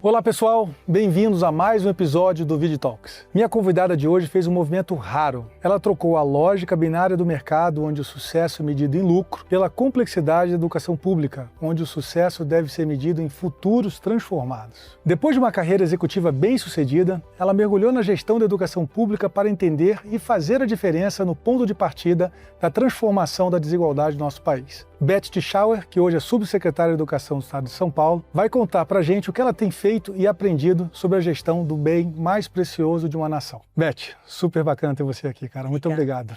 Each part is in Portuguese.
Olá pessoal, bem-vindos a mais um episódio do Vidi Talks. Minha convidada de hoje fez um movimento raro. Ela trocou a lógica binária do mercado, onde o sucesso é medido em lucro, pela complexidade da educação pública, onde o sucesso deve ser medido em futuros transformados. Depois de uma carreira executiva bem-sucedida, ela mergulhou na gestão da educação pública para entender e fazer a diferença no ponto de partida da transformação da desigualdade do nosso país. Beth Tischauer, que hoje é subsecretária de Educação do Estado de São Paulo, vai contar pra gente o que ela tem feito e aprendido sobre a gestão do bem mais precioso de uma nação. Beth, super bacana ter você aqui, cara. Muito obrigado.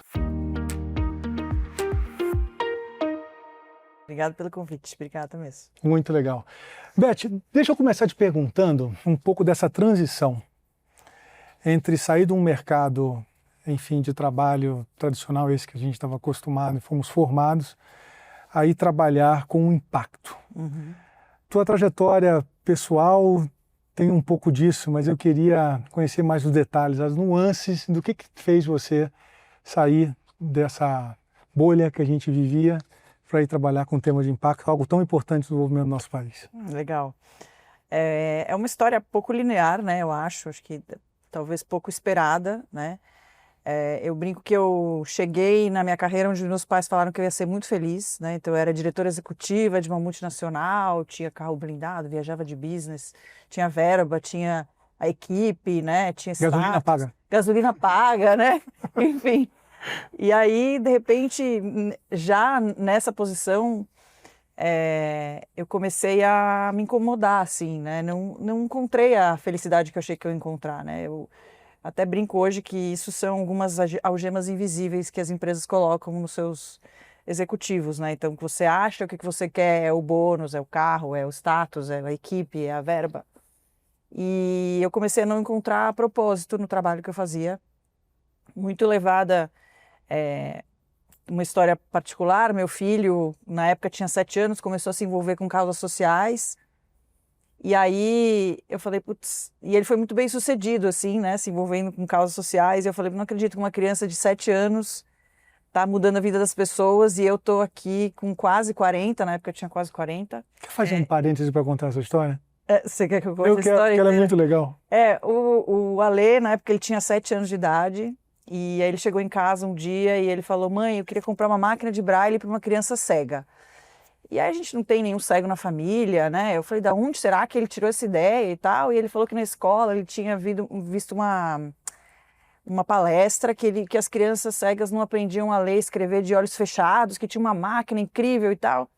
Obrigado pelo convite, obrigada mesmo. Muito legal. Beth, deixa eu começar te perguntando um pouco dessa transição entre sair de um mercado, enfim, de trabalho tradicional, esse que a gente estava acostumado e fomos formados, aí trabalhar com um impacto. Tua trajetória pessoal tem um pouco disso, mas eu queria conhecer mais os detalhes, as nuances do que fez você sair dessa bolha que a gente vivia para ir trabalhar com o tema de impacto, algo tão importante no desenvolvimento do nosso país. Legal. É uma história pouco linear, né? Eu acho que talvez pouco esperada, né? Eu brinco que eu cheguei na minha carreira onde meus pais falaram que eu ia ser muito feliz, né? Então eu era diretora executiva de uma multinacional, tinha carro blindado, viajava de business, tinha verba, tinha a equipe, né? Tinha Gasolina paga. Gasolina paga, né? Enfim. E aí, de repente, já nessa posição, eu comecei a me incomodar, assim, né? Não encontrei a felicidade que eu achei que eu ia encontrar, né? Eu até brinco hoje que isso são algumas algemas invisíveis que as empresas colocam nos seus executivos, né? Então, o que você acha, o que você quer é o bônus, é o carro, é o status, é a equipe, é a verba. E eu comecei a não encontrar propósito no trabalho que eu fazia, muito levada, uma história particular. Meu filho, na época, tinha 7 anos, começou a se envolver com causas sociais. E aí eu falei, putz, e ele foi muito bem sucedido, assim, né, se envolvendo com causas sociais. E eu falei, não acredito que uma criança de 7 anos tá mudando a vida das pessoas e eu tô aqui com quase 40, na época eu tinha quase 40. Quer fazer um parêntese para contar essa história? Você quer que eu conte Eu a quero, história? porque ela é muito legal. O Alê, na época ele tinha 7 anos de idade, e aí ele chegou em casa um dia e ele falou, mãe, eu queria comprar uma máquina de braille para uma criança cega. E aí a gente não tem nenhum cego na família, né? Eu falei, da onde será que ele tirou essa ideia e tal? E ele falou que na escola ele tinha visto uma palestra que as crianças cegas não aprendiam a ler e escrever de olhos fechados, que tinha uma máquina incrível e tal.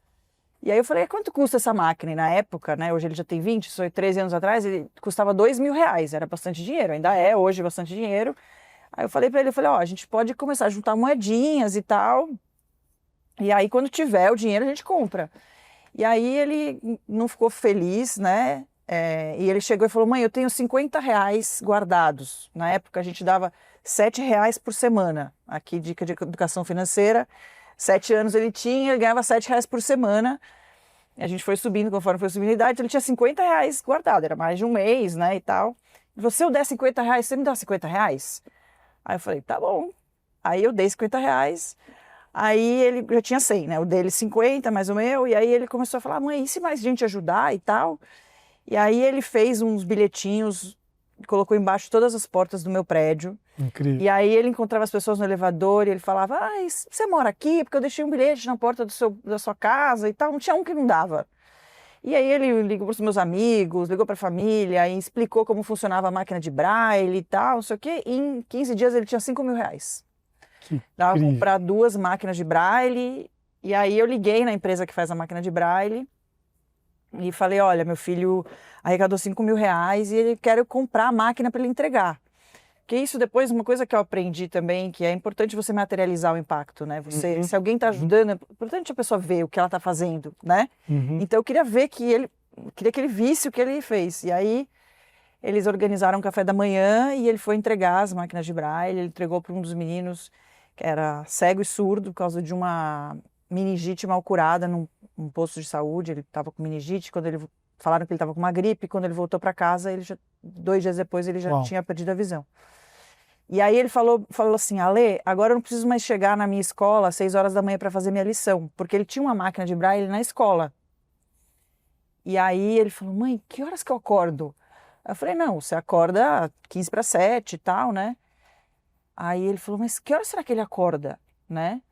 E aí eu falei, quanto custa essa máquina? E na época, né? Hoje ele já tem 20, isso foi 13 anos atrás, ele custava R$2.000, era bastante dinheiro, ainda é hoje bastante dinheiro. Aí eu falei para ele, a gente pode começar a juntar moedinhas e tal. E aí, quando tiver o dinheiro, a gente compra. E aí ele não ficou feliz, né? E ele chegou e falou, mãe, eu tenho R$50 guardados. Na época, a gente dava R$7 por semana. Aqui, dica de educação financeira. 7 anos ele ganhava R$7 por semana. E a gente foi subindo, conforme foi subindo a idade, então ele tinha R$50 guardado. Era mais de um mês, né, e tal. Ele falou, se eu der R$50, você me dá R$50? Aí eu falei, tá bom. Aí eu dei R$50. Aí ele já tinha 100, né? O dele 50, mais o meu. E aí ele começou a falar, mãe, e se mais gente ajudar e tal? E aí ele fez uns bilhetinhos, colocou embaixo todas as portas do meu prédio. Incrível. E aí ele encontrava as pessoas no elevador e ele falava, você mora aqui? Porque eu deixei um bilhete na porta da sua casa e tal. Não tinha um que não dava. E aí ele ligou para os meus amigos, ligou para a família e explicou como funcionava a máquina de braille e tal, não sei o quê. E em 15 dias ele tinha R$5.000. Dava para comprar 2 máquinas de braille. E aí eu liguei na empresa que faz a máquina de braille e falei, olha, meu filho arrecadou R$5.000 e ele quer comprar a máquina para ele entregar. Porque isso depois, uma coisa que eu aprendi também, que é importante você materializar o impacto, né? Se alguém está ajudando, é importante a pessoa ver o que ela está fazendo, né? Então eu queria ver queria que ele visse o que ele fez. E aí eles organizaram um café da manhã e ele foi entregar as máquinas de braille. Ele entregou para um dos meninos que era cego e surdo por causa de uma meningite mal curada num posto de saúde. Ele estava com meningite, falaram que ele estava com uma gripe. Quando ele voltou para casa, 2 dias depois ele já tinha perdido a visão. E aí ele falou assim, Alê, agora eu não preciso mais chegar na minha escola às 6 horas da manhã para fazer minha lição, porque ele tinha uma máquina de braille na escola. E aí ele falou, mãe, que horas que eu acordo? Aí eu falei, não, você acorda 15 para 7 e tal, né? Aí ele falou, mas que hora será que ele acorda, né?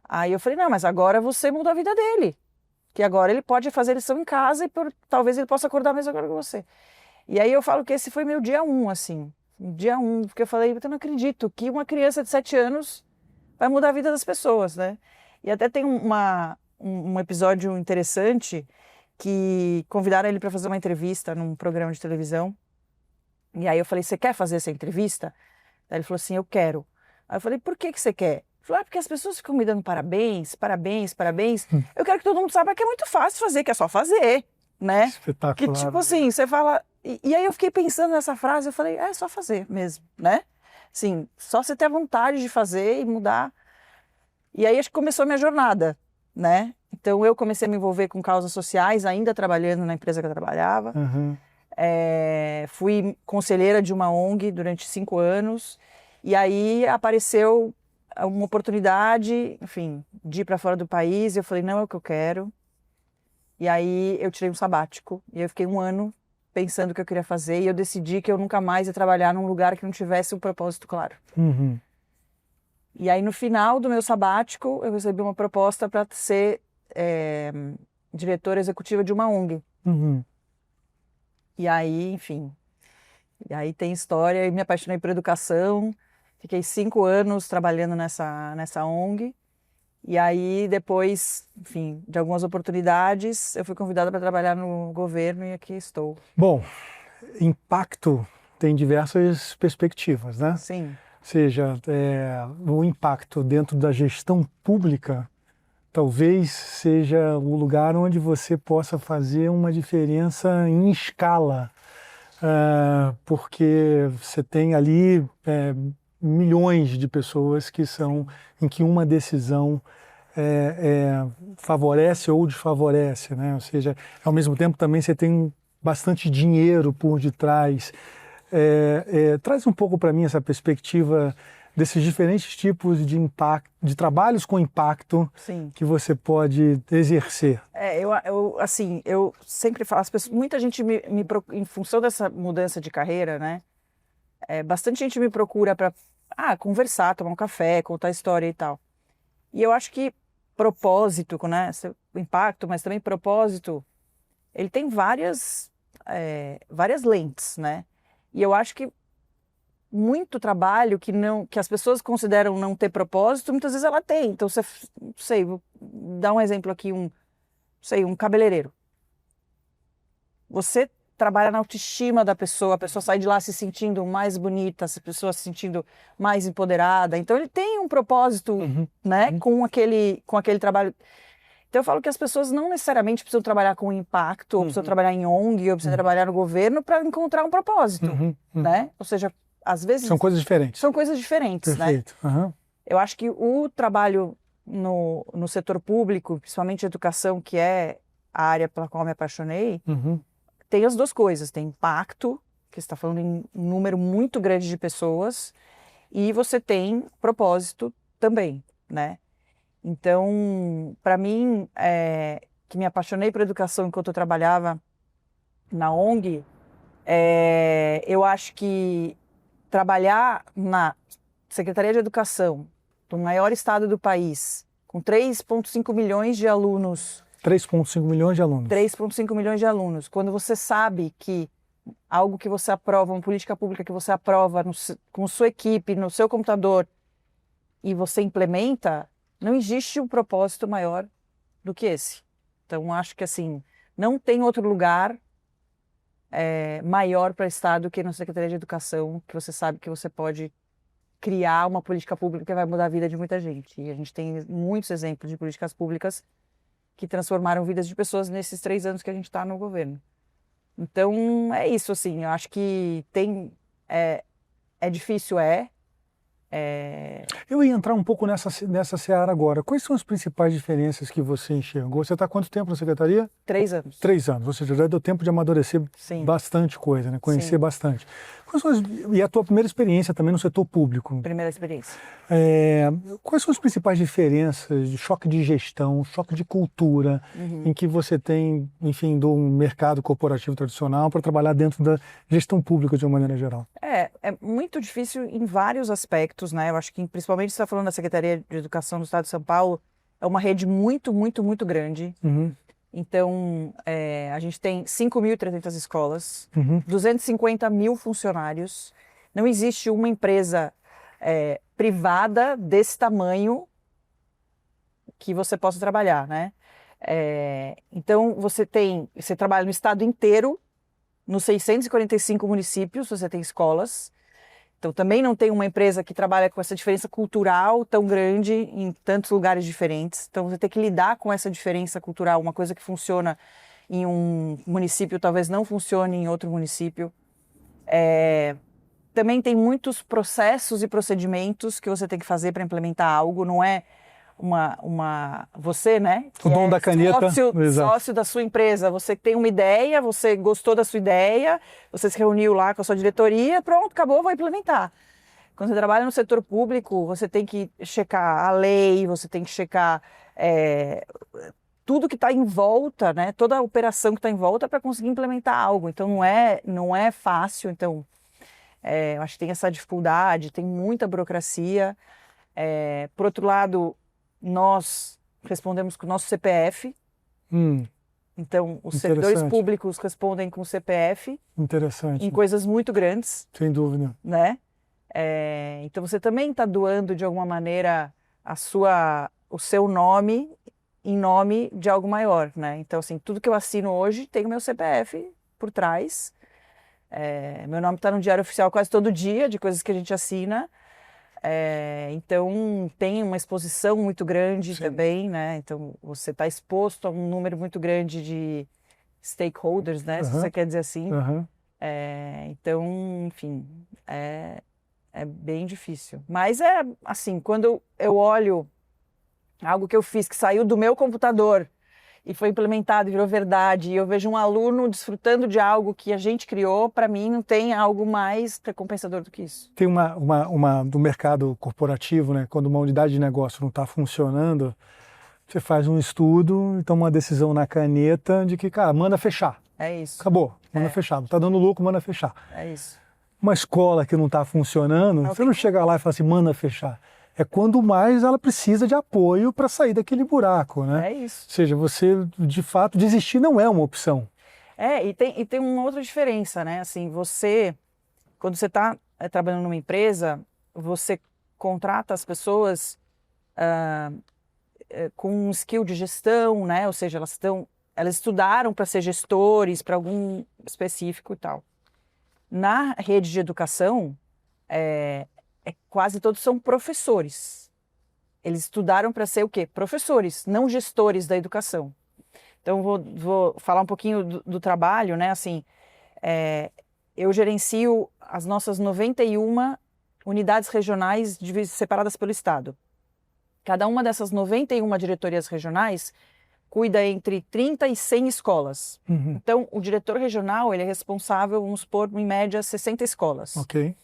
Aí eu falei, não, mas agora você muda a vida dele. Que agora ele pode fazer lição em casa e talvez ele possa acordar mais agora que você. E aí eu falo que esse foi meu dia 1, assim. Dia 1, porque eu falei, eu não acredito que uma criança de 7 anos vai mudar a vida das pessoas, né? E até tem um episódio interessante que convidaram ele para fazer uma entrevista num programa de televisão. E aí eu falei, você quer fazer essa entrevista? Aí ele falou assim, eu quero. Aí eu falei, por que você quer? Ele falou, porque as pessoas ficam me dando parabéns, parabéns, parabéns. Eu quero que todo mundo saiba que é muito fácil fazer, que é só fazer, né? Espetacular. Que tipo assim, você fala... E aí eu fiquei pensando nessa frase, eu falei, é só fazer mesmo, né? Sim, só você ter vontade de fazer e mudar. E aí acho que começou a minha jornada, né? Então eu comecei a me envolver com causas sociais, ainda trabalhando na empresa que eu trabalhava. Uhum. Fui conselheira de uma ONG durante 5 anos. E aí apareceu uma oportunidade, enfim, de ir para fora do país. Eu falei, não é o que eu quero. E aí eu tirei um sabático. E eu fiquei 1 ano pensando o que eu queria fazer. E eu decidi que eu nunca mais ia trabalhar num lugar que não tivesse um propósito claro. Uhum. E aí no final do meu sabático, eu recebi uma proposta para ser diretora executiva de uma ONG. Uhum. E aí, enfim, e aí tem história. Eu me apaixonei por educação. Fiquei 5 anos trabalhando nessa ONG. E aí, depois, enfim, de algumas oportunidades, eu fui convidada para trabalhar no governo e aqui estou. Bom, impacto tem diversas perspectivas, né? Sim. Ou seja, o impacto dentro da gestão pública talvez seja o lugar onde você possa fazer uma diferença em escala, porque você tem ali milhões de pessoas em que uma decisão favorece ou desfavorece, né? Ou seja, ao mesmo tempo também você tem bastante dinheiro por detrás. Traz um pouco para mim essa perspectiva desses diferentes tipos de impacto, de trabalhos com impacto. Sim. Que você pode exercer. Eu sempre falo, muita gente em função dessa mudança de carreira, né? Bastante gente me procura para conversar, tomar um café, contar história e tal. E eu acho que propósito, né? Impacto, mas também propósito, ele tem várias lentes, né? E eu acho que muito trabalho que as pessoas consideram não ter propósito, muitas vezes ela tem. Então, não sei, vou dar um exemplo aqui, um cabeleireiro. Você trabalha na autoestima da pessoa, a pessoa sai de lá se sentindo mais bonita, a pessoa se sentindo mais empoderada. Então, ele tem um propósito, né, com aquele trabalho. Então eu falo que as pessoas não necessariamente precisam trabalhar com impacto, ou precisam trabalhar em ONG, ou precisam trabalhar no governo para encontrar um propósito, né? Ou seja, às vezes... São coisas diferentes. São coisas diferentes, Perfeito. né? Uhum. Eu acho que o trabalho no setor público, principalmente educação, que é a área pela qual me apaixonei, tem as duas coisas. Tem impacto, que você está falando em um número muito grande de pessoas, e você tem propósito também, né? Então, para mim, que me apaixonei por educação enquanto eu trabalhava na ONG, eu acho que trabalhar na Secretaria de Educação do maior estado do país, com 3,5 milhões de alunos... 3,5 milhões de alunos. 3,5 milhões de alunos. Quando você sabe que algo que você aprova, uma política pública que você aprova com sua equipe, no seu computador, e você implementa... Não existe um propósito maior do que esse. Então, acho que assim, não tem outro lugar maior para estar do que na Secretaria de Educação, que você sabe que você pode criar uma política pública que vai mudar a vida de muita gente. E a gente tem muitos exemplos de políticas públicas que transformaram vidas de pessoas nesses 3 anos que a gente está no governo. Então, é isso, assim, eu acho que é difícil, Eu ia entrar um pouco nessa seara agora. Quais são as principais diferenças que você enxergou? Você está há quanto tempo na secretaria? 3 anos. 3 anos, ou seja, já deu tempo de amadurecer Sim. bastante coisa, né? Conhecer Sim. bastante. E a tua primeira experiência também no setor público? Primeira experiência. Quais são as principais diferenças de choque de gestão, choque de cultura, em que você tem, enfim, do mercado corporativo tradicional para trabalhar dentro da gestão pública de uma maneira geral? É muito difícil em vários aspectos, né? Eu acho que principalmente você está falando da Secretaria de Educação do Estado de São Paulo, é uma rede muito, muito, muito grande. Então, a gente tem 5.300 escolas, 250 mil funcionários. Não existe uma empresa privada desse tamanho que você possa trabalhar, né? Então, você trabalha no estado inteiro, nos 645 municípios, você tem escolas. Então, também não tem uma empresa que trabalha com essa diferença cultural tão grande em tantos lugares diferentes. Então, você tem que lidar com essa diferença cultural. Uma coisa que funciona em um município talvez não funcione em outro município. Também tem muitos processos e procedimentos que você tem que fazer para implementar algo. Não é você, né? O dono da caneta. Sócio da sua empresa. Você tem uma ideia, você gostou da sua ideia, você se reuniu lá com a sua diretoria, pronto, acabou, vou implementar. Quando você trabalha no setor público, você tem que checar a lei, você tem que checar tudo que está em volta, né? Toda a operação que está em volta para conseguir implementar algo. Então, não é fácil. Então, eu acho que tem essa dificuldade, tem muita burocracia. Por outro lado, nós respondemos com o nosso CPF. Então, os servidores públicos respondem com o CPF. Interessante. Em coisas muito grandes. Sem dúvida. Né? Então, você também está doando, de alguma maneira, o seu nome em nome de algo maior, né? Então, assim, tudo que eu assino hoje tem o meu CPF por trás. Meu nome está no Diário Oficial quase todo dia, de coisas que a gente assina. Então, tem uma exposição muito grande. Sim. Também, né? Então, você está exposto a um número muito grande de stakeholders, né? Se você quer dizer assim. Então, enfim, é bem difícil. Mas assim, quando eu olho algo que eu fiz, que saiu do meu computador e foi implementado e virou verdade, e eu vejo um aluno desfrutando de algo que a gente criou, para mim não tem algo mais recompensador do que isso. Tem do mercado corporativo, né? Quando uma unidade de negócio não está funcionando, você faz um estudo e toma uma decisão na caneta de que, cara, manda fechar. É isso. Acabou, manda fechar. Não está dando lucro, manda fechar. É isso. Uma escola que não está funcionando, você não chega lá e fala assim, manda fechar. É quando mais ela precisa de apoio para sair daquele buraco, né? É isso. Ou seja, você, de fato, desistir não é uma opção. E tem uma outra diferença, né? Assim, quando você está trabalhando numa empresa, você contrata as pessoas com um skill de gestão, né? Ou seja, elas estudaram para ser gestores, para algum específico e tal. Na rede de educação, quase todos são professores. Eles estudaram para ser o quê? Professores, não gestores da educação. Então, vou falar um pouquinho do trabalho, né? Assim, eu gerencio as nossas 91 unidades regionais separadas pelo Estado. Cada uma dessas 91 diretorias regionais cuida entre 30 e 100 escolas. Então, o diretor regional, ele é responsável, vamos supor, em média, 60 escolas. Ok.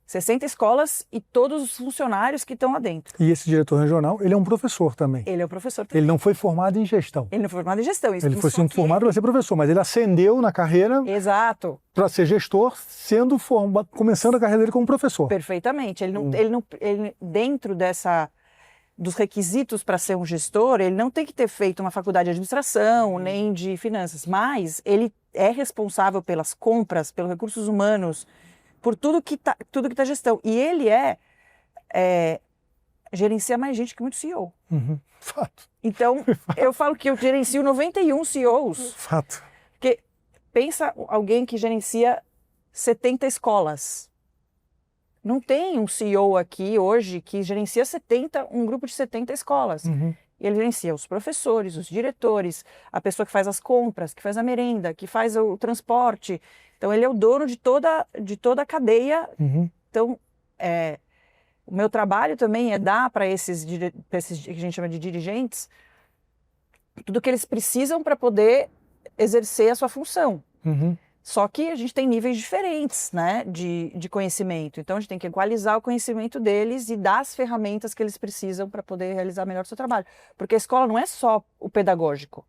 60 escolas e todos os funcionários que estão lá dentro. E esse diretor regional, ele é um professor também. Ele é um professor também. Ele não foi formado em gestão. Ele não foi formado em gestão. Ele foi formado para ser professor, mas ele ascendeu na carreira. Exato. Para ser gestor, começando a carreira dele como professor. Perfeitamente. Ele dentro dos requisitos para ser um gestor, ele não tem que ter feito uma faculdade de administração, nem de finanças, mas ele é responsável pelas compras, pelos recursos humanos, por tudo que tá gestão. E ele gerencia mais gente que muito CEO. Fato. Então, eu falo que eu gerencio 91 CEOs. Fato. Porque pensa alguém que gerencia 70 escolas. Não tem um CEO aqui hoje que gerencia um grupo de 70 escolas. E ele gerencia os professores, os diretores, a pessoa que faz as compras, que faz a merenda, que faz o transporte. Então, ele é o dono de toda a cadeia. Então, O meu trabalho também é dar para esses que a gente chama de dirigentes tudo o que eles precisam para poder exercer a sua função. Uhum. Só que a gente tem níveis diferentes, né, de conhecimento. Então, a gente tem que equalizar o conhecimento deles e dar as ferramentas que eles precisam para poder realizar melhor o seu trabalho. Porque a escola não é só o pedagógico.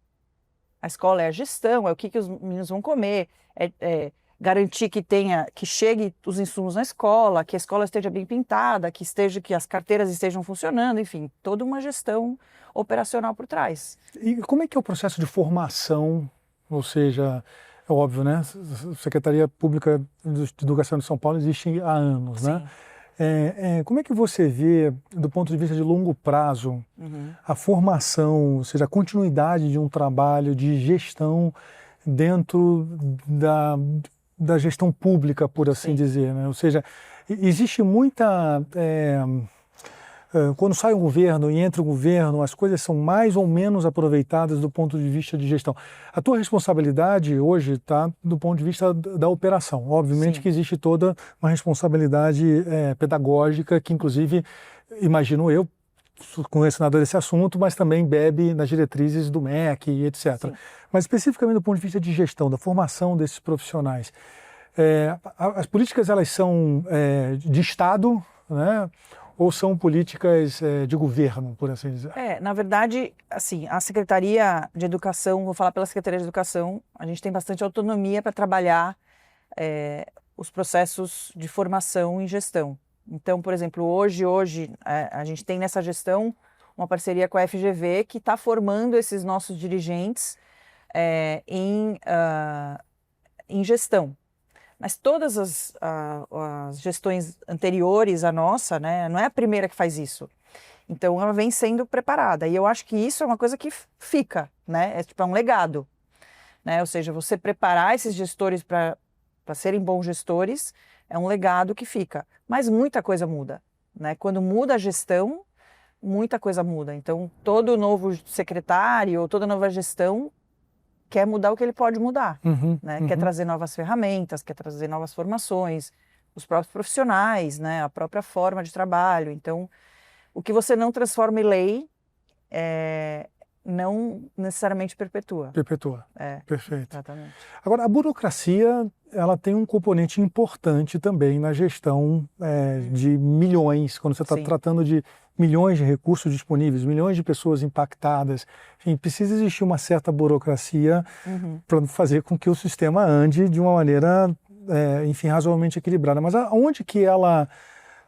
A escola é a gestão, é o que os meninos vão comer, garantir que chegue os insumos na escola, que a escola esteja bem pintada, que as carteiras estejam funcionando, enfim, toda uma gestão operacional por trás. E como é que é o processo de formação? Ou seja, é óbvio, né? A Secretaria Pública de Educação de São Paulo existe há anos, Sim. né? Como é que você vê, do ponto de vista de longo prazo, a formação, ou seja, a continuidade de um trabalho de gestão dentro da gestão pública, por assim dizer, né? Ou seja, existe muita... quando sai um governo e entra o governo, as coisas são mais ou menos aproveitadas do ponto de vista de gestão. A tua responsabilidade hoje está do ponto de vista da operação. Obviamente que existe toda uma responsabilidade pedagógica que, inclusive, imagino eu, conheço nada desse assunto, mas também bebe nas diretrizes do MEC e etc. Sim. Mas especificamente do ponto de vista de gestão, da formação desses profissionais. As políticas, elas são de Estado, né? Ou são políticas de governo, por assim dizer? Na verdade, assim, a Secretaria de Educação, vou falar pela Secretaria de Educação, a gente tem bastante autonomia para trabalhar os processos de formação e gestão. Então, por exemplo, hoje a gente tem nessa gestão uma parceria com a FGV que está formando esses nossos dirigentes em gestão. Mas todas as gestões anteriores à nossa, né, não é a primeira que faz isso. Então, ela vem sendo preparada. E eu acho que isso é uma coisa que fica, né? É um legado. Né? Ou seja, você preparar esses gestores para serem bons gestores é um legado que fica. Mas muita coisa muda. Né? Quando muda a gestão, muita coisa muda. Então, todo novo secretário ou toda nova gestão quer mudar o que ele pode mudar, né? Quer trazer novas ferramentas, quer trazer novas formações, os próprios profissionais, né? A própria forma de trabalho. Então, o que você não transforma em lei, não necessariamente perpetua. Perpetua. Perfeito. Exatamente. Agora, a burocracia, ela tem um componente importante também na gestão de milhões, quando você está tratando de milhões de recursos disponíveis, milhões de pessoas impactadas. Enfim, precisa existir uma certa burocracia para fazer com que o sistema ande de uma maneira, enfim, razoavelmente equilibrada. Mas aonde que ela,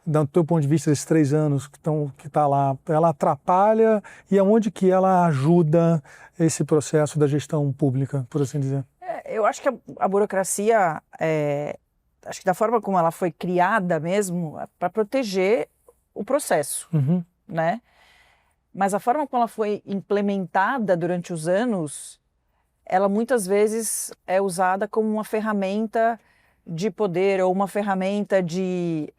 do teu ponto de vista, esses 3 anos que está lá, ela atrapalha e aonde que ela ajuda esse processo da gestão pública, por assim dizer? Eu acho que a burocracia, acho que da forma como ela foi criada mesmo, é para proteger o processo, né? Mas a forma como ela foi implementada durante os anos, ela muitas vezes é usada como uma ferramenta de poder ou uma ferramenta de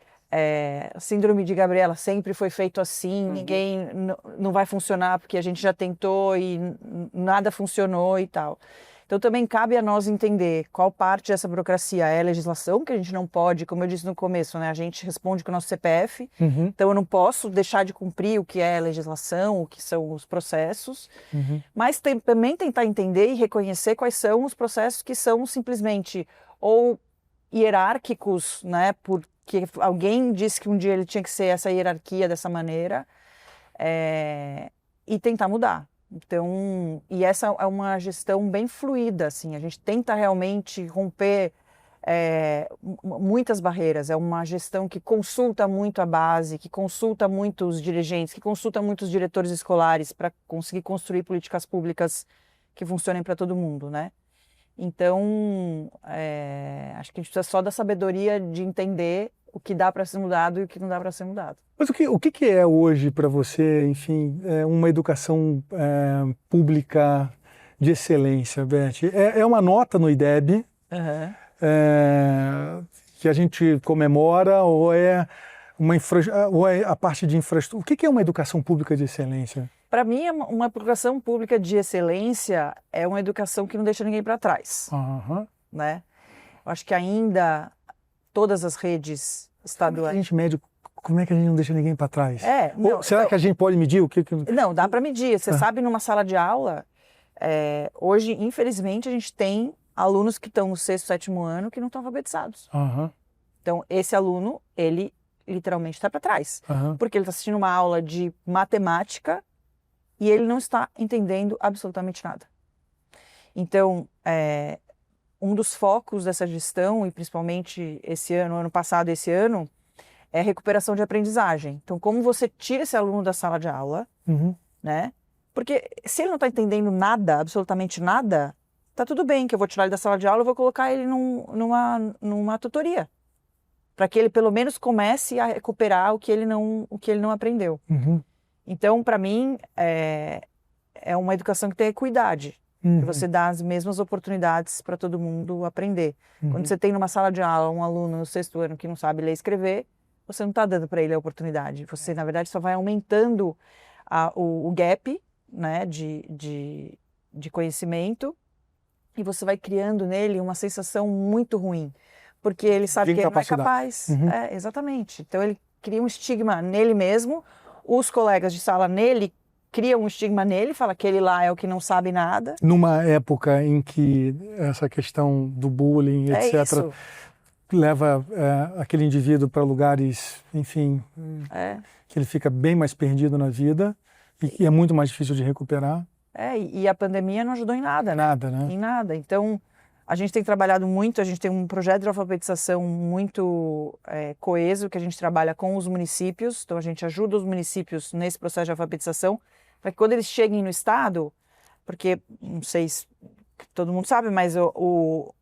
síndrome de Gabriela, sempre foi feito assim, ninguém não vai funcionar porque a gente já tentou e nada funcionou e tal. Então também cabe a nós entender qual parte dessa burocracia é legislação, que a gente não pode, como eu disse no começo, né, a gente responde com o nosso CPF, então eu não posso deixar de cumprir o que é legislação, o que são os processos, mas também tentar entender e reconhecer quais são os processos que são simplesmente ou hierárquicos, né, porque alguém disse que um dia ele tinha que ser essa hierarquia dessa maneira, e tentar mudar. Então, e essa é uma gestão bem fluida, assim, a gente tenta realmente romper muitas barreiras, é uma gestão que consulta muito a base, que consulta muito os dirigentes, que consulta muito os diretores escolares para conseguir construir políticas públicas que funcionem para todo mundo, né? Então, acho que a gente precisa só da sabedoria de entender o que dá para ser mudado e o que não dá para ser mudado. Mas o que é hoje para você, enfim, uma educação pública de excelência, Beth? É uma nota no IDEB que a gente comemora ou é a parte de infraestrutura? O que é uma educação pública de excelência? Para mim, uma educação pública de excelência é uma educação que não deixa ninguém para trás, né? Eu acho que ainda todas as redes estaduais... A gente mede como é que a gente não deixa ninguém para trás? Não, será que a gente pode medir o que... Não, dá para medir. Você sabe, numa sala de aula, hoje, infelizmente, a gente tem alunos que estão no 6º, 7º ano que não estão alfabetizados. Uhum. Então, esse aluno, ele literalmente está para trás. Uhum. Porque ele está assistindo uma aula de matemática e ele não está entendendo absolutamente nada. Então, um dos focos dessa gestão, e principalmente esse ano passado e esse ano, é a recuperação de aprendizagem. Então, como você tira esse aluno da sala de aula, né? Porque se ele não está entendendo nada, absolutamente nada, tá tudo bem que eu vou tirar ele da sala de aula e vou colocar ele numa tutoria. Para que ele pelo menos comece a recuperar o que ele não aprendeu. Então, para mim, é uma educação que tem equidade. Que você dá as mesmas oportunidades para todo mundo aprender. Quando você tem numa sala de aula um aluno no 6º ano que não sabe ler e escrever, você não está dando para ele a oportunidade. Você, na verdade, só vai aumentando o gap, né, de conhecimento, e você vai criando nele uma sensação muito ruim. Porque ele sabe que ele não é capaz. Exatamente. Então, ele cria um estigma nele mesmo, os colegas de sala nele criam um estigma nele, fala que ele lá é o que não sabe nada. Numa época em que essa questão do bullying, etc., leva aquele indivíduo para lugares, enfim, que ele fica bem mais perdido na vida e é muito mais difícil de recuperar. E a pandemia não ajudou em nada, né? Nada, né? Em nada. Então, a gente tem trabalhado muito, a gente tem um projeto de alfabetização muito coeso, que a gente trabalha com os municípios. Então, a gente ajuda os municípios nesse processo de alfabetização, para que quando eles cheguem no estado, porque, não sei se todo mundo sabe, mas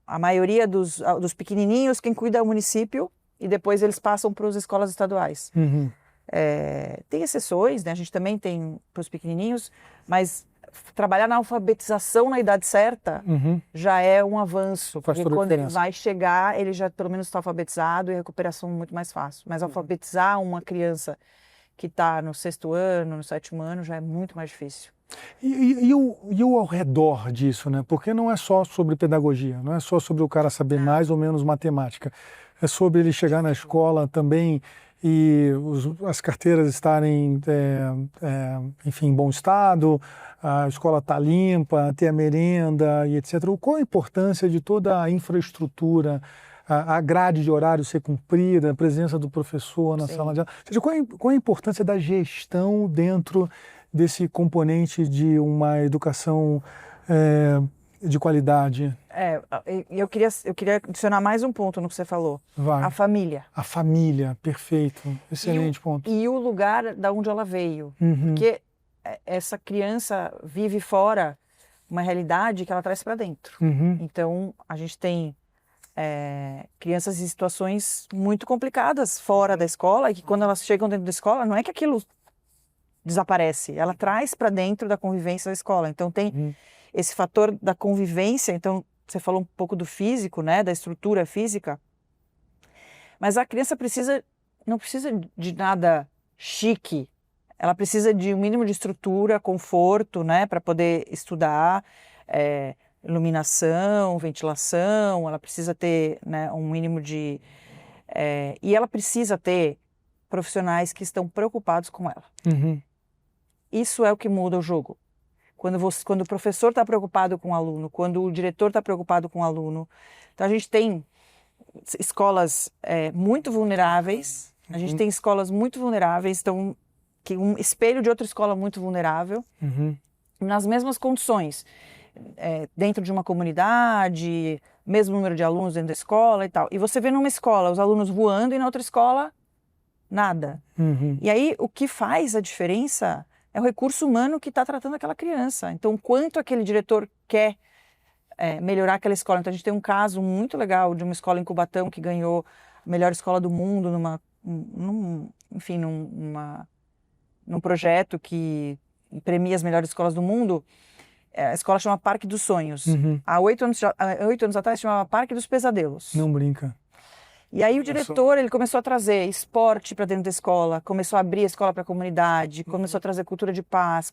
a maioria dos pequenininhos, quem cuida é o município, e depois eles passam para as escolas estaduais. Tem exceções, né? A gente também tem para os pequenininhos, mas trabalhar na alfabetização na idade certa já é um avanço, porque quando ele vai chegar, ele já pelo menos está alfabetizado e a recuperação é muito mais fácil. Mas alfabetizar uma criança que está no 6º ano, no 7º ano, já é muito mais difícil. E o ao redor disso, né? Porque não é só sobre pedagogia, não é só sobre o cara saber mais ou menos matemática. É sobre ele chegar na escola também e as carteiras estarem, enfim, em bom estado, a escola está limpa, ter a merenda e etc. Qual a importância de toda a infraestrutura, a grade de horário ser cumprida, a presença do professor na sala de aula? Ou seja, qual a importância da gestão dentro desse componente de uma educação de qualidade? Eu queria adicionar mais um ponto no que você falou. Vai. A família. A família, perfeito. Excelente ponto. E o lugar da onde ela veio. Porque essa criança vive fora uma realidade que ela traz para dentro. Então, a gente tem crianças em situações muito complicadas fora da escola, e que quando elas chegam dentro da escola, não é que aquilo desaparece, ela traz para dentro da convivência da escola. Então tem esse fator da convivência. Então você falou um pouco do físico, né, da estrutura física, mas a criança não precisa de nada chique, ela precisa de um mínimo de estrutura, conforto, né, para poder estudar, iluminação, ventilação. Ela precisa ter, né, um mínimo de e ela precisa ter profissionais que estão preocupados com ela. Isso é o que muda o jogo. Quando o professor está preocupado com o aluno, quando o diretor está preocupado com o aluno. Então, a gente tem escolas muito vulneráveis, a gente tem escolas muito vulneráveis, então, que um espelho de outra escola muito vulnerável, nas mesmas condições, dentro de uma comunidade, mesmo número de alunos dentro da escola e tal. E você vê numa escola os alunos voando e na outra escola, nada. E aí, o que faz a diferença é o recurso humano que está tratando aquela criança. Então, quanto aquele diretor quer melhorar aquela escola. Então, a gente tem um caso muito legal de uma escola em Cubatão que ganhou a melhor escola do mundo num projeto que premia as melhores escolas do mundo. A escola chama Parque dos Sonhos. Há 8 anos atrás chamava Parque dos Pesadelos. Não brinca. E aí o diretor, ele começou a trazer esporte para dentro da escola, começou a abrir a escola para a comunidade, começou a trazer cultura de paz,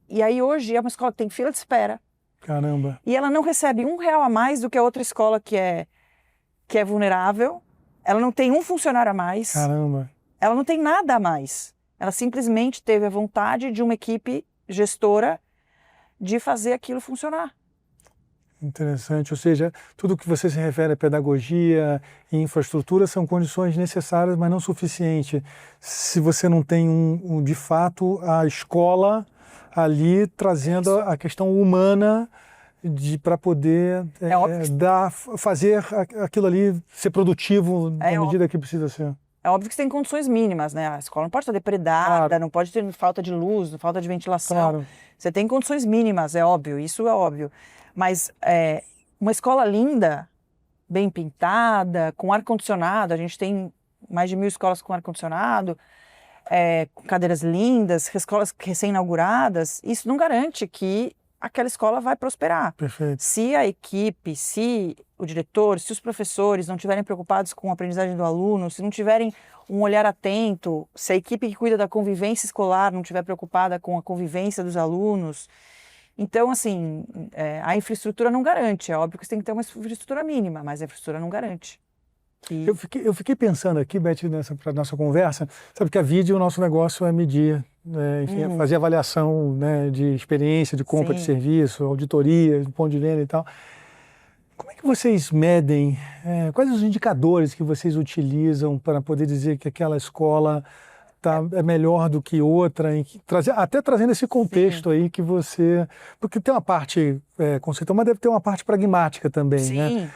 E aí hoje é uma escola que tem fila de espera. Caramba. E ela não recebe R$1 a mais do que a outra escola que é vulnerável. Ela não tem um funcionário a mais. Caramba. Ela não tem nada a mais. Ela simplesmente teve a vontade de uma equipe gestora de fazer aquilo funcionar. Interessante, ou seja, tudo que você se refere a pedagogia e infraestrutura são condições necessárias, mas não suficientes. Se você não tem de fato a escola ali trazendo a questão humana para poder fazer aquilo ali ser produtivo na medida que precisa ser. É óbvio que você tem condições mínimas, né? A escola não pode estar depredada, não pode ter falta de luz, falta de ventilação. Claro. Você tem condições mínimas, é óbvio, isso é óbvio. Mas uma escola linda, bem pintada, com ar-condicionado, a gente tem mais de 1000 escolas com ar-condicionado, com cadeiras lindas, escolas recém-inauguradas, isso não garante que aquela escola vai prosperar. Perfeito. Se a equipe, se o diretor, se os professores não estiverem preocupados com a aprendizagem do aluno, se não tiverem um olhar atento, se a equipe que cuida da convivência escolar não estiver preocupada com a convivência dos alunos, então, assim, a infraestrutura não garante. É óbvio que você tem que ter uma infraestrutura mínima, mas a infraestrutura não garante. E... Eu fiquei pensando aqui, Beth, para nossa conversa, sabe que a VID, o nosso negócio é medir, enfim, fazer avaliação, né, de experiência, de compra de serviço, auditoria, de ponto de venda e tal. Como é que vocês medem, quais os indicadores que vocês utilizam para poder dizer que aquela escola é melhor do que outra, até trazendo esse contexto aí que você... Porque tem uma parte conceitual, mas deve ter uma parte pragmática também, né?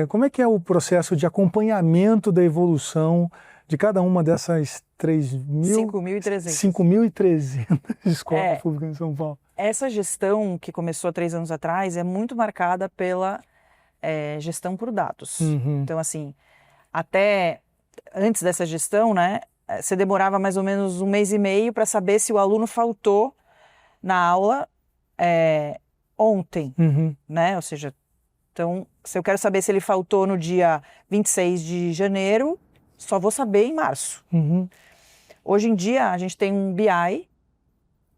Como é que é o processo de acompanhamento da evolução de cada uma dessas 5.300 escolas públicas em São Paulo? Essa gestão que começou há 3 anos atrás é muito marcada pela gestão por dados. Então, assim, até antes dessa gestão, né, você demorava mais ou menos 1 mês e meio para saber se o aluno faltou na aula ontem, né? Ou seja, então, se eu quero saber se ele faltou no dia 26 de janeiro, só vou saber em março. Hoje em dia, a gente tem um BI,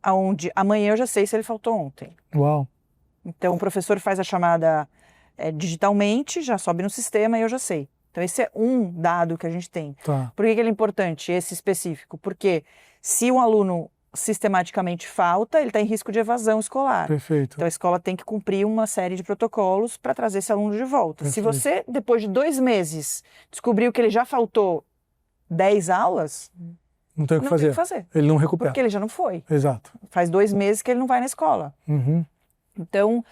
onde amanhã eu já sei se ele faltou ontem. Uau! Então, o professor faz a chamada digitalmente, já sobe no sistema e eu já sei. Então, esse é um dado que a gente tem. Tá. Por que ele é importante, esse específico? Porque se um aluno sistematicamente falta, ele está em risco de evasão escolar. Perfeito. Então, a escola tem que cumprir uma série de protocolos para trazer esse aluno de volta. Perfeito. Se você, depois de 2 meses, descobriu que ele já faltou 10 aulas, não tem o que fazer. Ele não recupera. Porque ele já não foi. Exato. Faz 2 meses que ele não vai na escola. Então,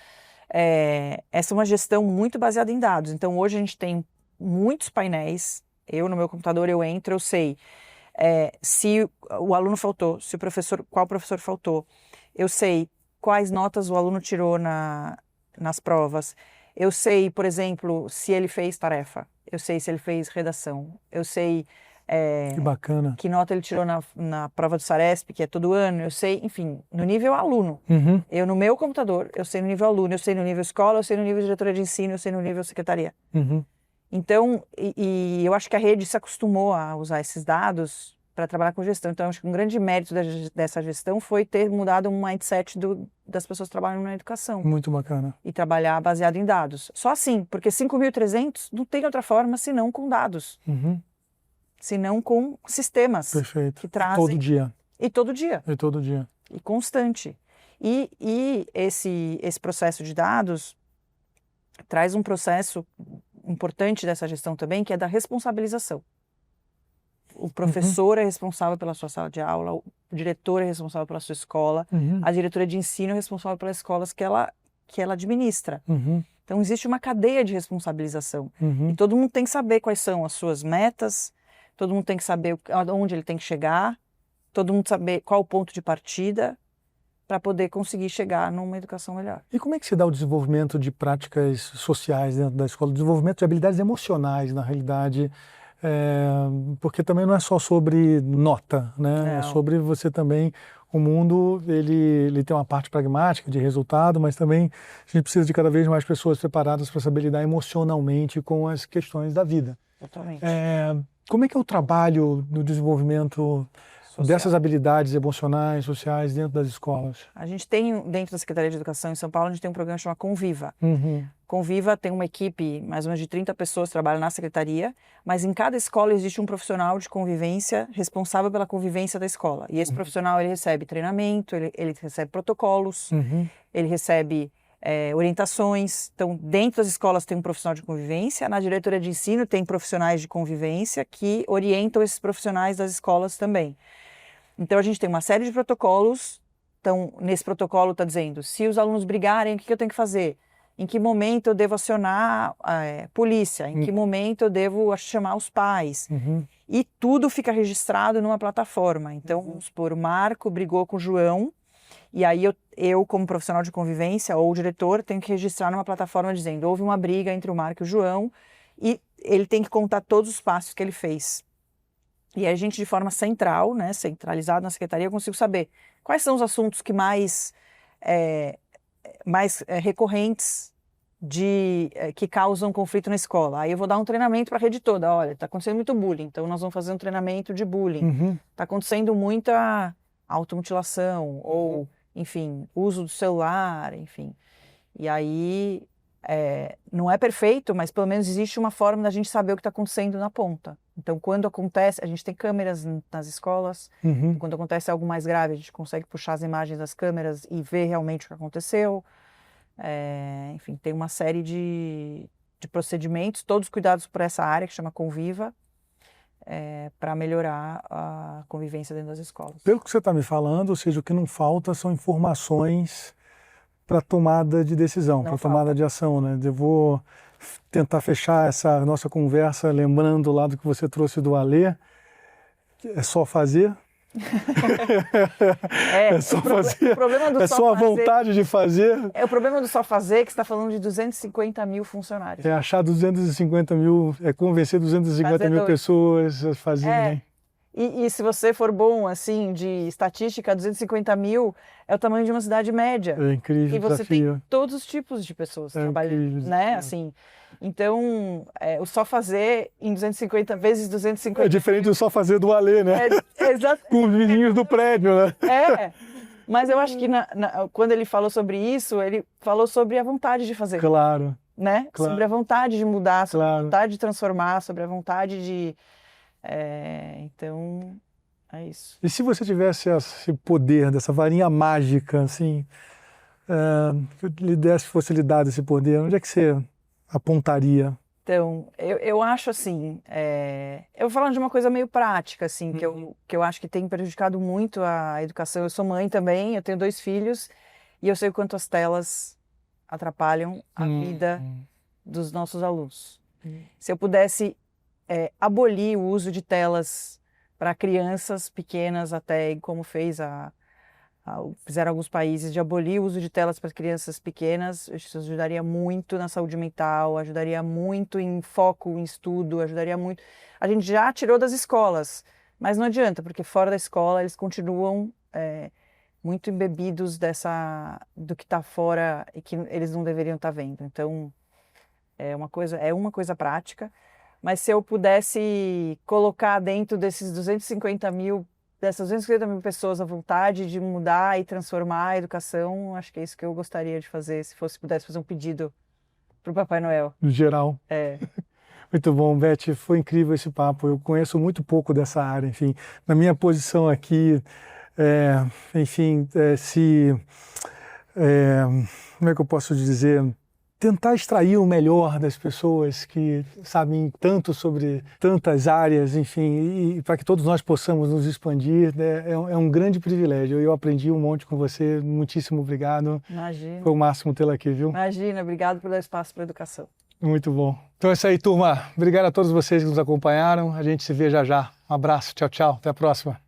essa é uma gestão muito baseada em dados. Então, hoje a gente tem muitos painéis. Eu, no meu computador, eu entro, eu sei se o aluno faltou, qual professor faltou. Eu sei quais notas o aluno tirou nas provas. Eu sei, por exemplo, se ele fez tarefa. Eu sei se ele fez redação. Eu sei que bacana. Que nota ele tirou na prova do Saresp, que é todo ano. Eu sei, enfim, no nível aluno. Eu, no meu computador, eu sei no nível aluno, eu sei no nível escola, eu sei no nível diretoria de ensino, eu sei no nível secretaria. Então, e eu acho que a rede se acostumou a usar esses dados para trabalhar com gestão. Então, eu acho que um grande mérito dessa gestão foi ter mudado o mindset das pessoas que trabalham na educação. Muito bacana. E trabalhar baseado em dados. Só assim, porque 5.300 não tem outra forma senão com dados. Senão com sistemas. Perfeito. Que trazem... Todo dia. E todo dia. E todo dia. E constante. E esse processo de dados traz um processo importante dessa gestão também, que é da responsabilização. O professor é responsável pela sua sala de aula, o diretor é responsável pela sua escola, a diretoria de ensino é responsável pelas escolas que ela administra. Então, existe uma cadeia de responsabilização. E todo mundo tem que saber quais são as suas metas, todo mundo tem que saber onde ele tem que chegar, todo mundo saber qual o ponto de partida para poder conseguir chegar numa educação melhor. E como é que se dá o desenvolvimento de práticas sociais dentro da escola, o desenvolvimento de habilidades emocionais, na realidade, porque também não é só sobre nota, né? É sobre você também, o mundo, ele tem uma parte pragmática de resultado, mas também a gente precisa de cada vez mais pessoas preparadas para saber lidar emocionalmente com as questões da vida. Totalmente. Como é que é o trabalho no desenvolvimento dessas habilidades emocionais, sociais dentro das escolas? A gente tem, dentro da Secretaria de Educação em São Paulo, a gente tem um programa chamado Conviva. Uhum. Conviva tem uma equipe, mais ou menos de 30 pessoas que trabalham na secretaria, mas em cada escola existe um profissional de convivência responsável pela convivência da escola. E esse profissional, ele recebe treinamento, ele recebe protocolos, ele recebe orientações. Então, dentro das escolas tem um profissional de convivência, na diretoria de ensino tem profissionais de convivência que orientam esses profissionais das escolas também. Então, a gente tem uma série de protocolos. Então, nesse protocolo está dizendo, se os alunos brigarem, o que eu tenho que fazer? Em que momento eu devo acionar a polícia? Em que momento eu devo chamar os pais? E tudo fica registrado numa plataforma. Então, vamos supor, o Marco brigou com o João, e aí eu, como profissional de convivência ou diretor, tenho que registrar numa plataforma dizendo houve uma briga entre o Marco e o João, e ele tem que contar todos os passos que ele fez. E a gente, de forma central, né, centralizado na secretaria, eu consigo saber quais são os assuntos que mais recorrentes que causam conflito na escola. Aí eu vou dar um treinamento para a rede toda. Olha, está acontecendo muito bullying, então nós vamos fazer um treinamento de bullying. Está acontecendo muita automutilação ou, enfim, uso do celular, enfim. E aí, não é perfeito, mas pelo menos existe uma forma da gente saber o que está acontecendo na ponta. Então, quando acontece, a gente tem câmeras nas escolas, quando acontece algo mais grave, a gente consegue puxar as imagens das câmeras e ver realmente o que aconteceu. Enfim, tem uma série de procedimentos, todos cuidados por essa área que chama Conviva, para melhorar a convivência dentro das escolas. Pelo que você está me falando, ou seja, o que não falta são informações para tomada de decisão, para tomada de ação, né? Eu vou tentar fechar essa nossa conversa lembrando lá do que você trouxe do Alê. É só fazer? É só fazer. O problema do é só a vontade de fazer. O problema do só fazer, que você está falando de 250 mil funcionários. É achar 250 mil, convencer 250 mil pessoas a fazerem. E se você for bom, assim, de estatística, 250 mil é o tamanho de uma cidade média. É incrível. E você tem todos os tipos de pessoas trabalhando, né? Assim, então, o só fazer em 250 vezes 250 é diferente do só fazer do Alê, né? Exato. Com os vizinhos do prédio, né? Mas eu acho que quando ele falou sobre isso, ele falou sobre a vontade de fazer. Claro. Né? Claro. Sobre a vontade de mudar, sobre a vontade de transformar, sobre a vontade de... então, é isso. E se você tivesse esse poder, dessa varinha mágica, assim, que fosse lhe dado esse poder, onde é que você apontaria? Então, eu acho assim, eu vou falando de uma coisa meio prática, assim, que eu acho que tem prejudicado muito a educação. Eu sou mãe também, eu tenho 2 filhos, e eu sei o quanto as telas atrapalham a vida dos nossos alunos. Se eu pudesse abolir o uso de telas para crianças pequenas, até como fizeram alguns países, de abolir o uso de telas para crianças pequenas, isso ajudaria muito na saúde mental, ajudaria muito em foco, em estudo, ajudaria muito. A gente já tirou das escolas, mas não adianta, porque fora da escola eles continuam muito embebidos do que está fora e que eles não deveriam estar vendo. Então, é uma coisa prática. Mas se eu pudesse colocar dentro dessas 250 mil pessoas a vontade de mudar e transformar a educação, acho que é isso que eu gostaria de fazer, se pudesse fazer um pedido para o Papai Noel. No geral. Muito bom, Beth, foi incrível esse papo. Eu conheço muito pouco dessa área, enfim. Na minha posição aqui, como é que eu posso dizer? Tentar extrair o melhor das pessoas que sabem tanto sobre tantas áreas, enfim, e para que todos nós possamos nos expandir, né, é um grande privilégio. Eu aprendi um monte com você, muitíssimo obrigado. Imagina. Foi o máximo tê-la aqui, viu? Imagina, obrigado por dar espaço para a educação. Muito bom. Então é isso aí, turma. Obrigado a todos vocês que nos acompanharam. A gente se vê já já. Um abraço, tchau, tchau. Até a próxima.